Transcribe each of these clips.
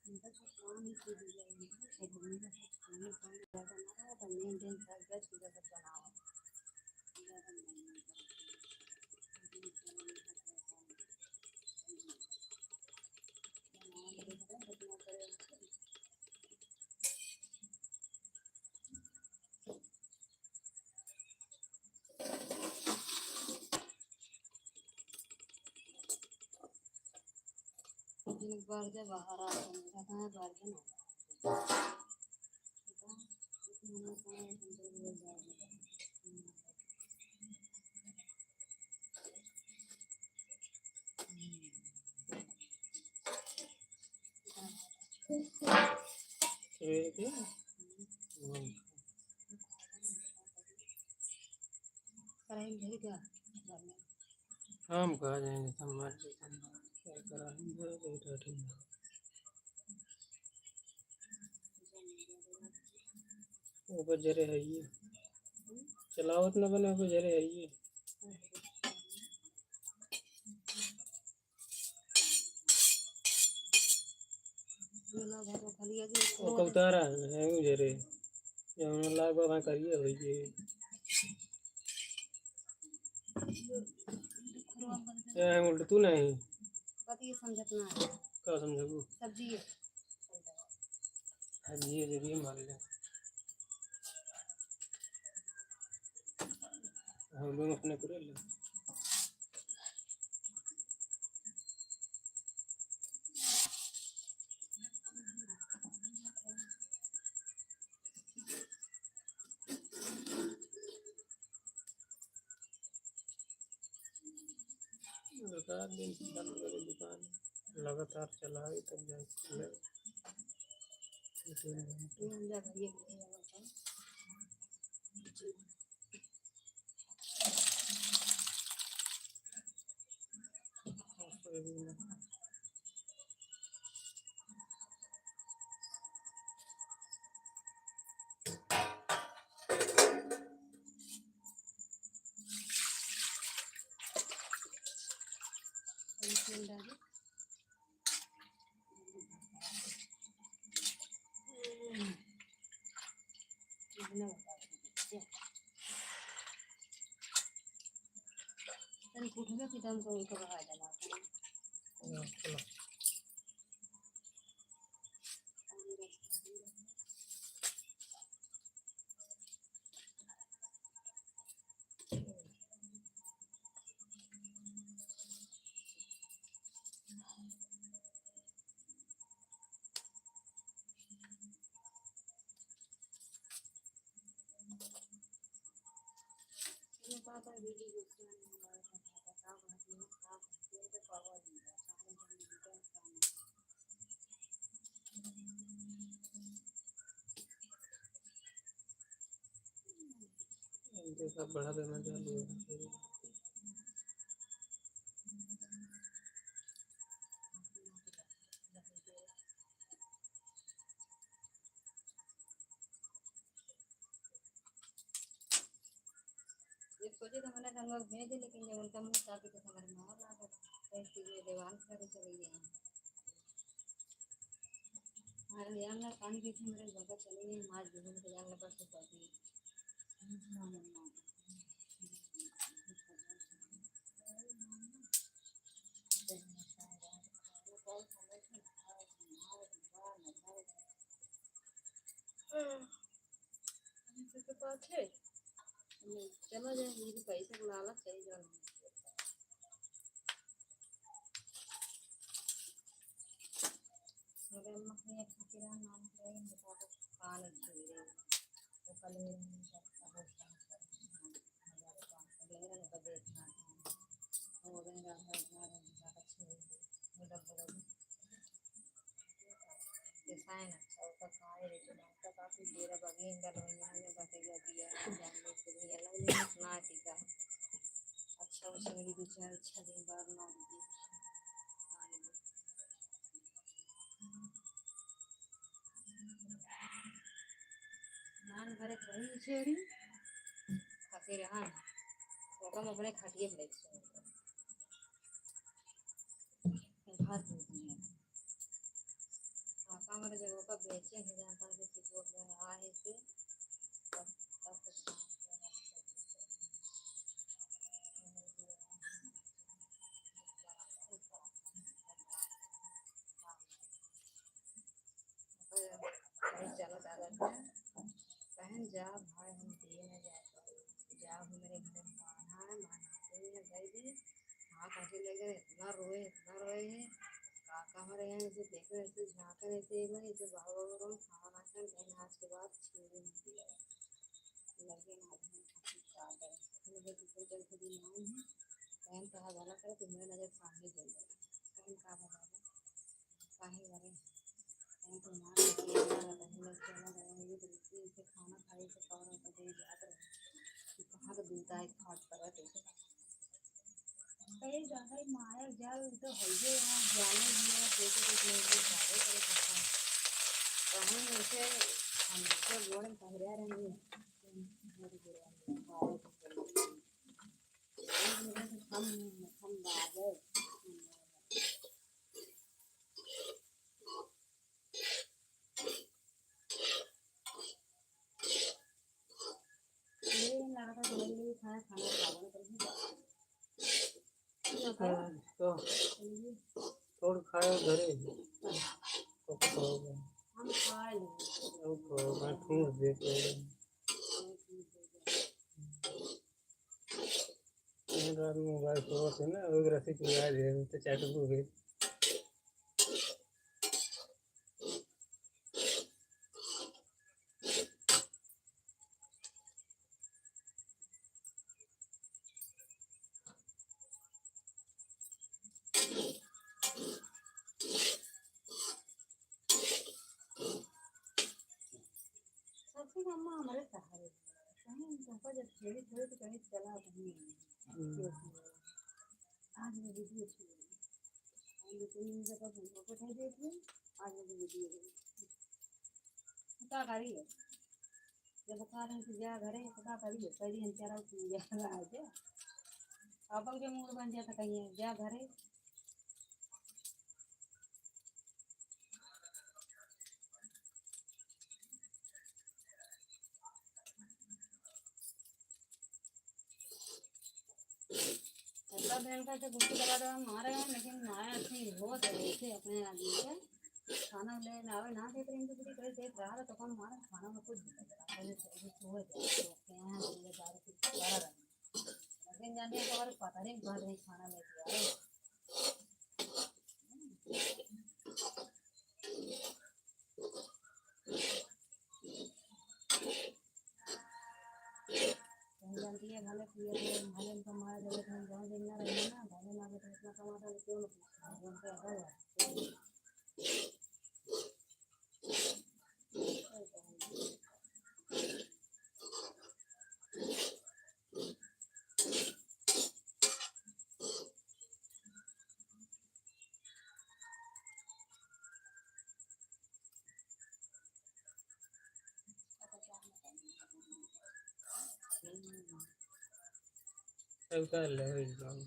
इनका जो काम ही की दिया है एडमिन का खाने काम ज़्यादा ना रहा तो मेंटेन कर गया चीज़ का बनाओ ज़्यादा नहीं एक बार जब बाहर आ जाता है बाहर के करेंगे क्या हम कहा जाएंगे हमारे क्या कराएंगे ऊपर जरे है ये चलावत न बने ऊपर जरे है ये वो कबूतरा है जरे जब लाग वहाँ करिए हो ये उल्ट तू नहीं कति समझतना है क्या समझो सब्जी ये जरिए मार ले हम लोग अपने पूरे ले दिन दुकान लगातार चलाए तब जाए कुठलं किती कोणी करायला देखा बढ़ा देना चालू है एक सोचे तो मैंने संग भेज लेकिन जब उनका मुँह काफी तो समझ में आ रहा था देवान करे चले गए हमारे यहाँ पानी की थी मेरे घर का चले गए माछ भी मुझे जान लगा तो पाती के पास है चलो जाए मुझे पैसे का लालच चाहिए जो मेरे अम्मा ने एक किराना नाम करे बता दो पानी चाहिए वो कल मेरा नहीं पता देखना वो गंगा है अच्छे डिजाइन अच्छा उसका काय लेकिन उसका काफी देर बगी इंदर में बतेगा दिया जानने के लिए अलग ना टीका अच्छा उसे मेरी दो चार अच्छा दिन बाद ना नान भरे कहीं छेड़ी खाते रहा तो कम अपने खाटिए ब्लैक भात हमारे जगह का बेचे नहीं जाता किसी को अगर आए से तब तब तो चलो दादा बहन जा भाई हम दिए न जा जा मेरे घर में खाना है बनाते हैं भाई जी हाँ कैसे लगे इतना रोए हैं काका हमारे यहाँ ऐसे देख रहे ऐसे झाँक रहे थे मैं ऐसे बाबा बाबा खाना खाकर बहन आज के बाद छेड़े नहीं दिया लेकिन आज हम काफ़ी याद है मुझे दूसरे जल के दिन आए हैं बहन कहा भला करे तुम्हें नजर सामने दे बहन कहा भला काहे भरे बहन तुम्हारा बहन लोग चला गए ये दूसरी से खाना खाए से कौन कदे याद रहे कहाँ का दूता है खाट पर कैसे कई ज़्यादा माया जाल तो है ही यहाँ जाने दिया देखे तो ज़्यादा करे कहाँ कहीं ऐसे हम से गोड़ पहरा रहे हैं मेरे गुरु हम बाजे ये लड़का तो मेरे खाना खाना खाना कर तो थोड़ा खाओ घरे तो खाओगे हम खा लेंगे अब खाओ मैं ठूस देते रात में मोबाइल फोन ना वगैरह से याद है तो चैट को भी सबसे कम हमारे सहारे कहीं पापा जब थोड़ी थोड़ी तो कहीं चला नहीं आज मैं वीडियो छोड़ी आज तीन जगह घूमने को नहीं देती आज मैं वीडियो क्या करी है जब बता रहे हैं कि जा घरे पता करी है पहले हम चारा जा रहा है आप के मूड बन जाता कहीं जा घरे ऐसा बहन का तो गुस्से दबा दबा मारे हैं लेकिन माया अच्छी बहुत है ऐसे अपने आदमी के खाना ले आवे ना देते हैं तो करे देख रहा तो कम मारा खाना में कुछ नहीं लगा पहले से छुए थे तो क्या है जिम्मेदारी कुछ बड़ा रहा लेकिन जाने को और पता नहीं घर नहीं खाना लेके आए जानती है भले पिए भले कमाया जगह में गाँव दिन ना रहे ना भले ना तो इतना कमाता क्यों नहीं सब कर ले एकदम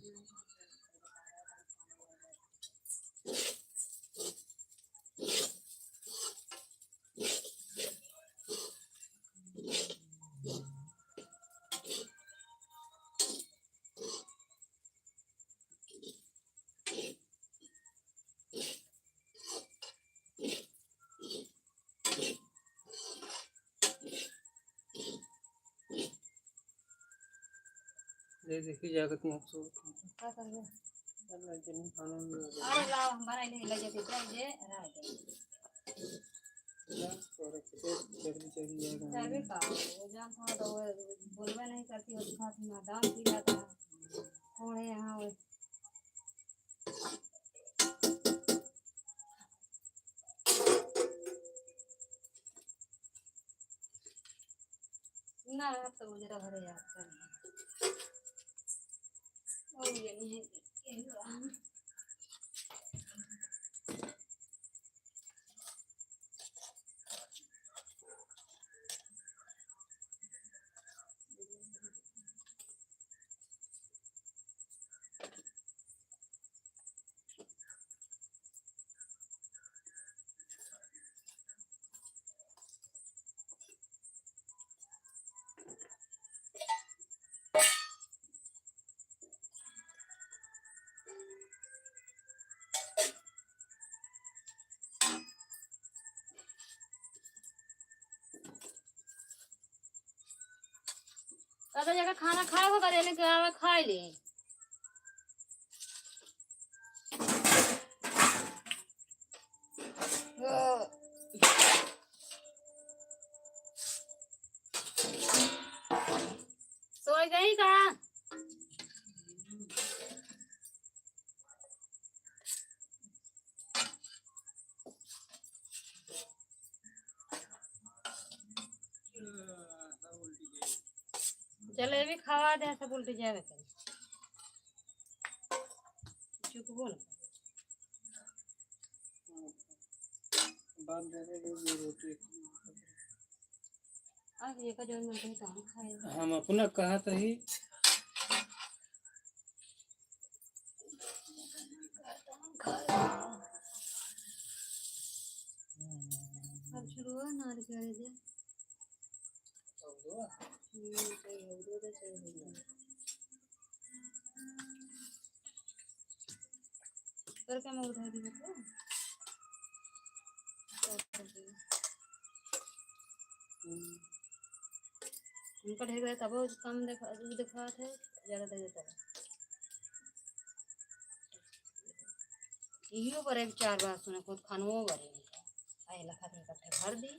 ये देखी जाकर तुम क्या कर रहे खाना अरे लाओ हमारा इन्हें लगे थे क्या ये रहा है सर्वे का वो जान था तो बोलवा नहीं करती उस खात में दाम पी जाता कौन है यहाँ वो ना अब तो मुझे तो घर याद कर और ये नहीं है ज्यादा जगह खाना खाए हो करे लेके आवे खाए ले। सो गई का? जलेबी खावा दे सब उल्टी जावे करे। चुप बोल। बात दे दे रोटी आज एक जो मिलते हैं तो खाए। हम अपना कहा था ही अब शुरू हुआ नार के दे। पर क्या मैं उठा दी बता। उनका ढेर गया तब कम दिखा थे ज्यादा दे देता इहो पर एक 4 बार सुने खुद खानो बरे आई लखा थे इकट्ठे भर दी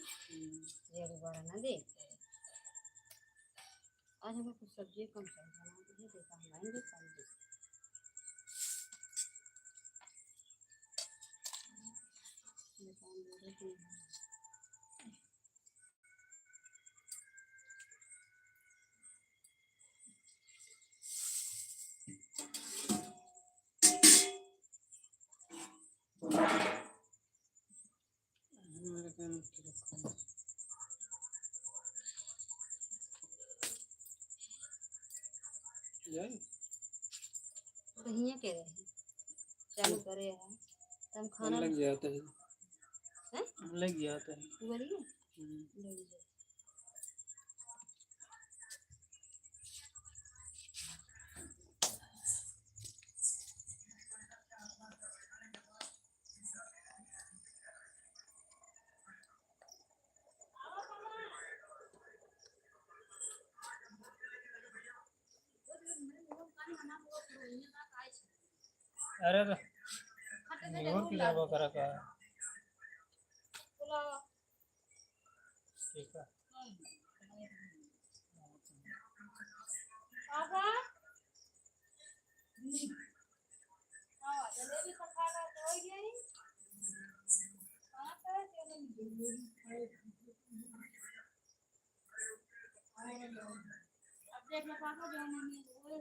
ये बड़ा ना दे। आज हमें कुछ सब्जी कम से बना दी देखा हम लाएंगे कल दे तो हियां के रहे चालू करे है तब खाना लग जाता है हैं लग जाता है तू बोली लग जाए। अरे और की करबो करा का ठीक है पापा हां जलेबी तो खा रहा तो हो गई कहां पे अब देख लो पापा जो नहीं वो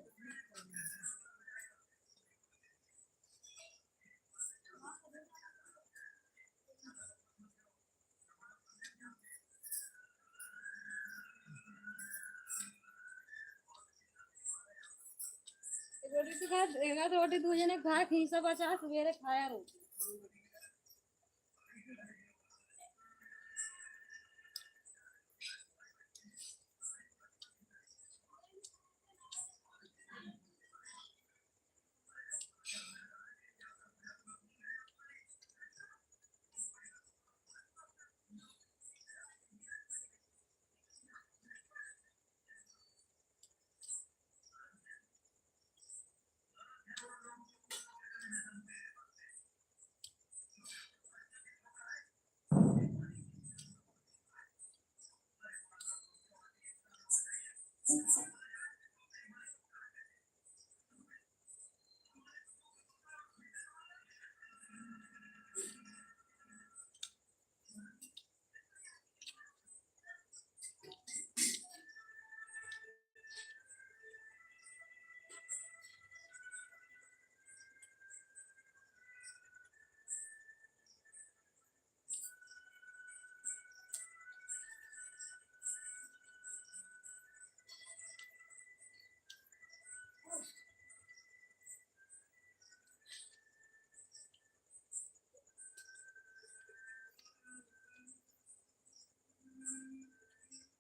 रोटी तो खा एक रोटी दूजे ने खा खीसा बचा सवेरे खाया रोटी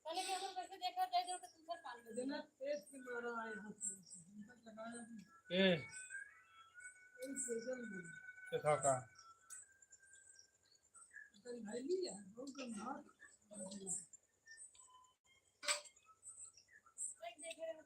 पहले क्या करके देखा जाए जो तुम पर पानी देना पेट की मारा आए ए देखा का भाई लिया बहुत मार देख देखे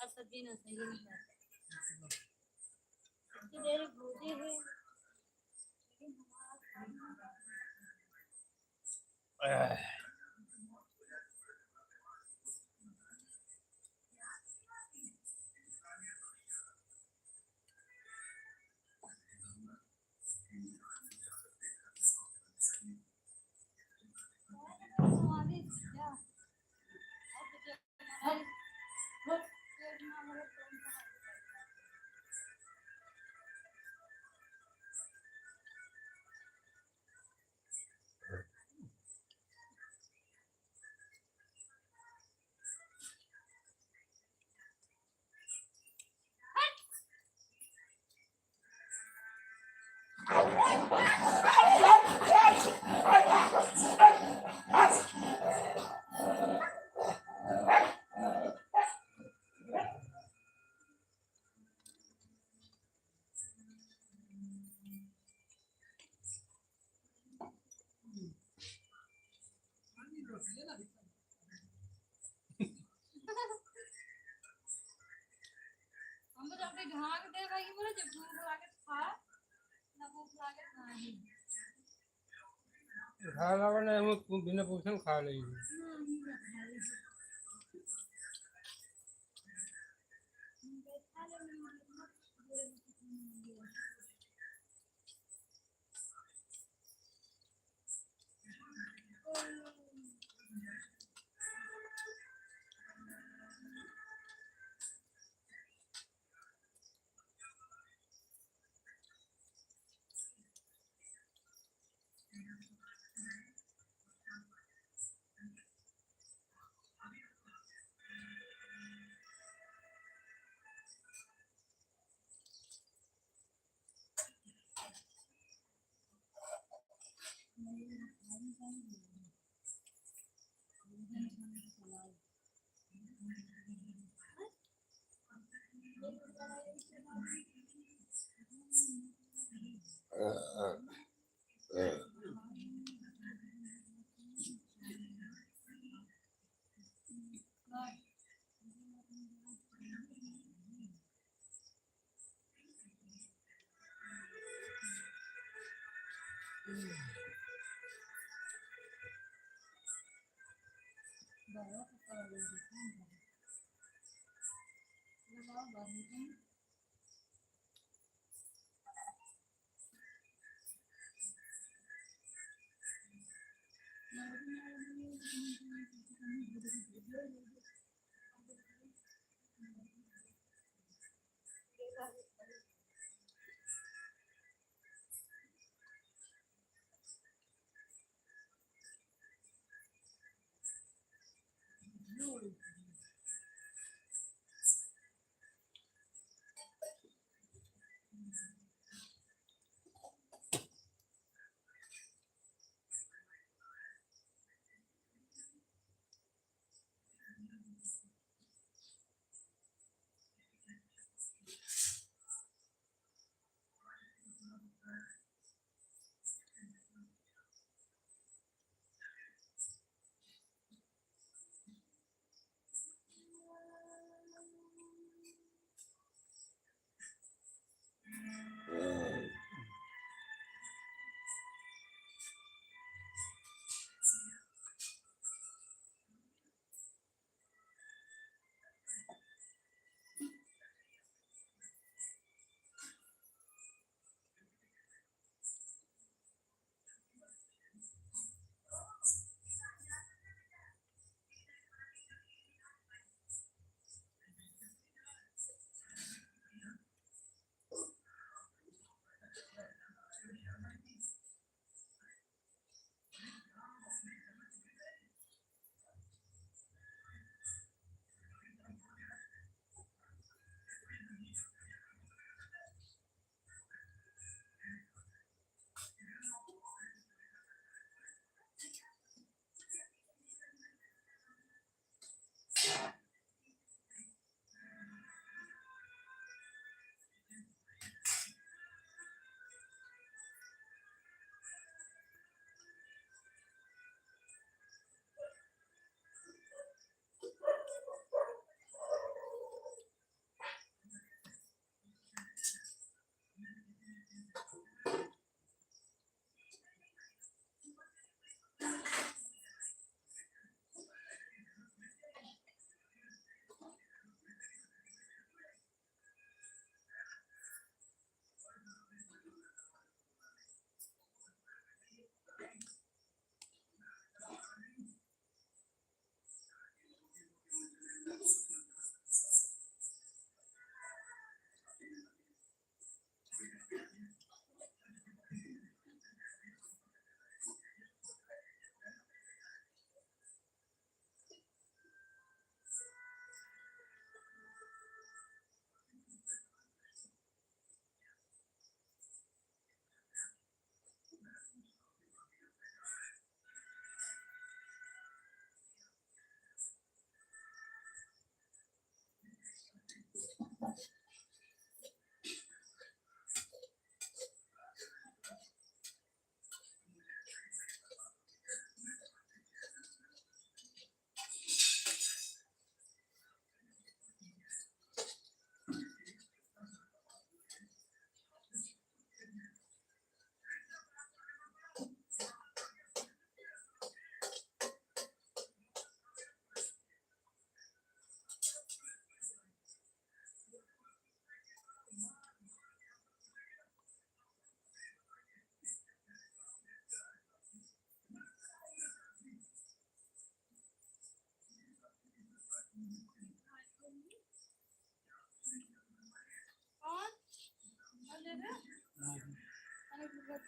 अब सब्जी ना सही नहीं इतनी देर भूजी है हम तो अपने ढाक दे भाई बोले जब भूख लागे खा ना भूख लागे नहीं खा ला वरना हम बिना पूछे खा लेंगे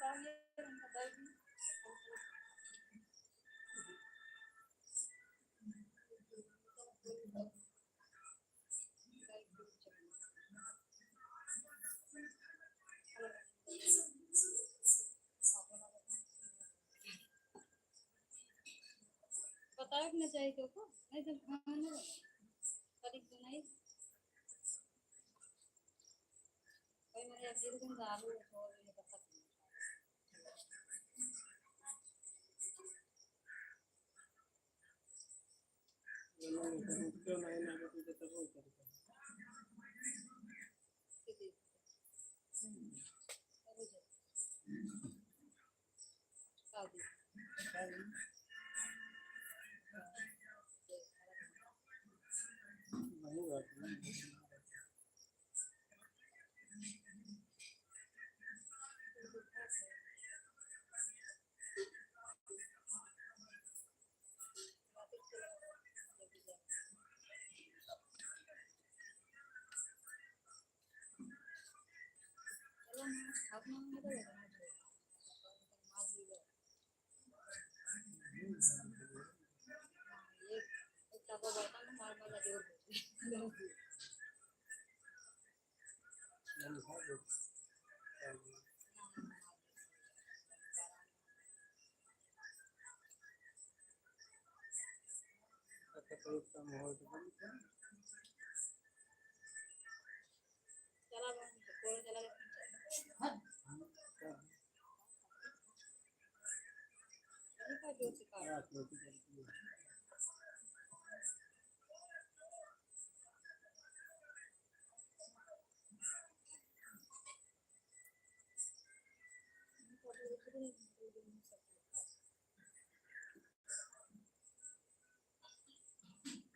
पता है अपने चाहिए तो को नहीं तो खाना तारीख तो नहीं कोई मेरे अजीब दिन दारू छोड़ ये पता क्यों नहीं ना तो तो वो करता किसी शादी वही बात है चलो अपना में तो लगना चाहिए मार दी ये एक तब बैठा ना मार मार जोर मन है जो तकलीफ का माहौल तो बन गया चला कोई चला नहीं का जोर से काट रात में भी चलती है फोटो